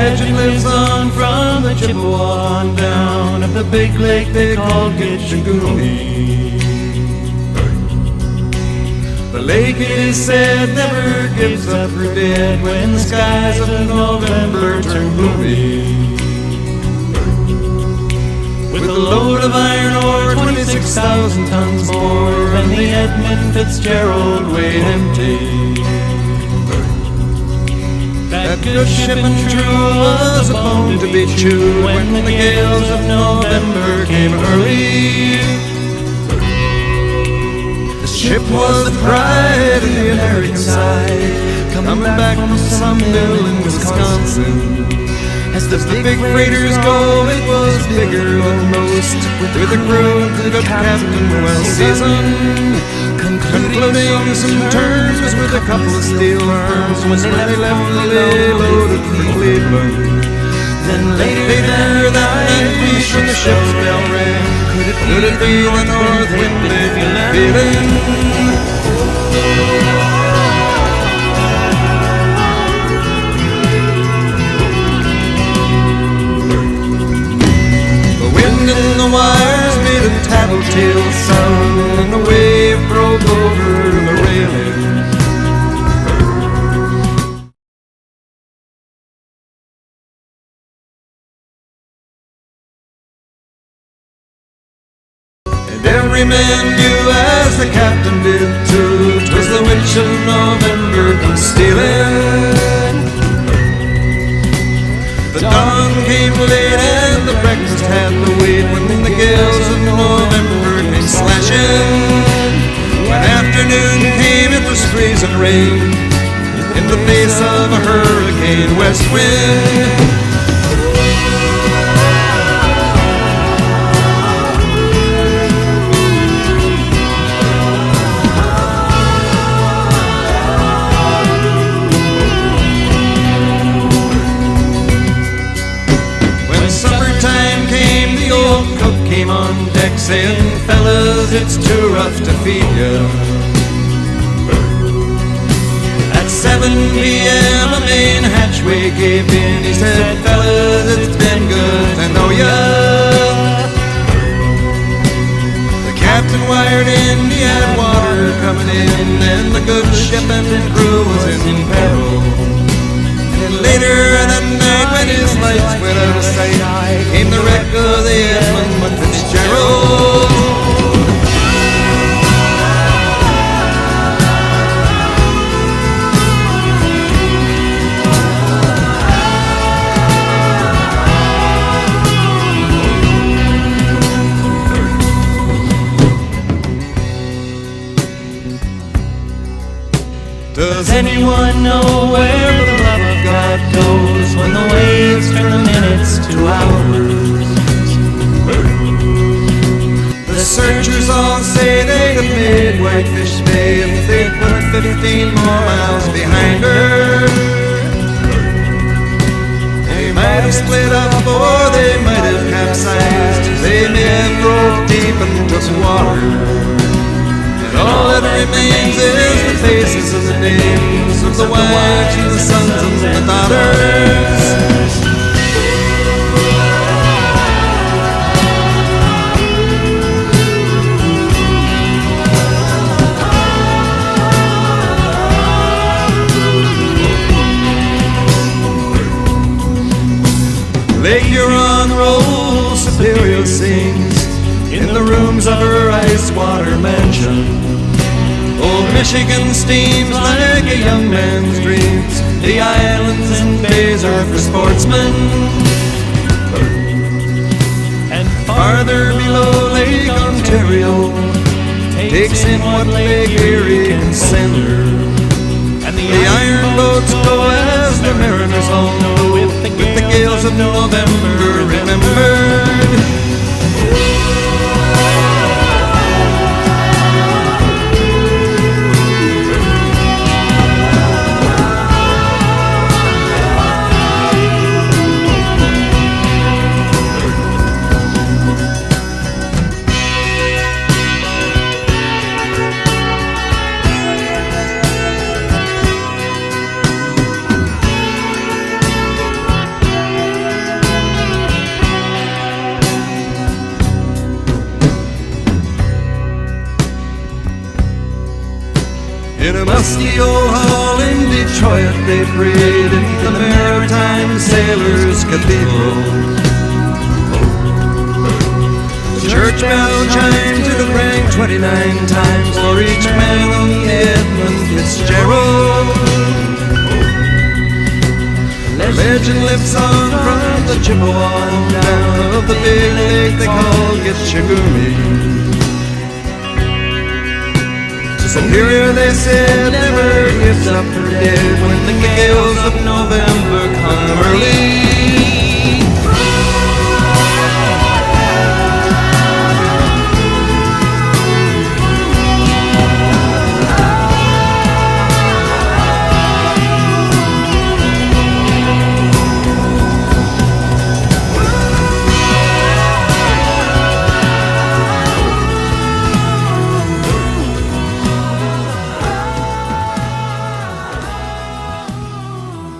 legend lives on from the Chippewa on down of the big lake they call Gitchagumi. The lake, it is said, never gives up her dead when the skies of November turn gloomy. With a load of iron ore, 26,000 tons more than the Edmund Fitzgerald weighed empty. That good ship and true was a bone to be chewed when the gales of November came early. The ship was the pride of the American side, coming back from some mill in Wisconsin. As the big freighters go, it was bigger than most, with a crew and good captain well seasoned, concluding some terms with a couple of steel arms when they left the lay loaded for Cleveland. Then later that night, when the ship's bell rang, could it be the north wind they've been feeling? And the wires made a tattletale sound, and the wave broke over the railing. And every man knew, as the captain did too, 'twas the witch of November come stealing. The dawn came late and the breakfast had to wait when the gales of November came slashing. When afternoon came, it was freezing rain in the face of a hurricane west wind. Came on deck saying, fellas, it's too rough to feed ya. At 7 p.m. a main hatchway gave in. He said, fellas, it's been good to know ya. The captain wired in, he had water coming in, and the good ship and crew was in peril. And later that night, when his lights went out of sight, came the wreck of the Edmund Fitzgerald. Does anyone know where the love of God goes when the waves turn the minutes to hours? The searchers all say they'd have made Whitefish Bay if they'd put 15 more miles behind her. They might have split up or they might have capsized. They may have broke deep and took water. All that remains is the faces and the names of the wives and the sons and the daughters. Lake Huron rolls, Superior sings in the rooms of her ice water mansion. Old Michigan steams like a young man's dreams. The islands and bays are for sportsmen. And farther below, Lake Ontario takes in what Lake Erie can send her. And the iron boats go, as the mariners all know, with the gales of November remembered. musty old hall in Detroit they prayed in the Maritime Sailors Cathedral. The church bell chimed to the crank 29 times for each man on the Edmund Fitzgerald. Legend lives on from the Chippewa down of the big lake they call Gitchagumi. Superior, they said, never gives up her dead when the gales of November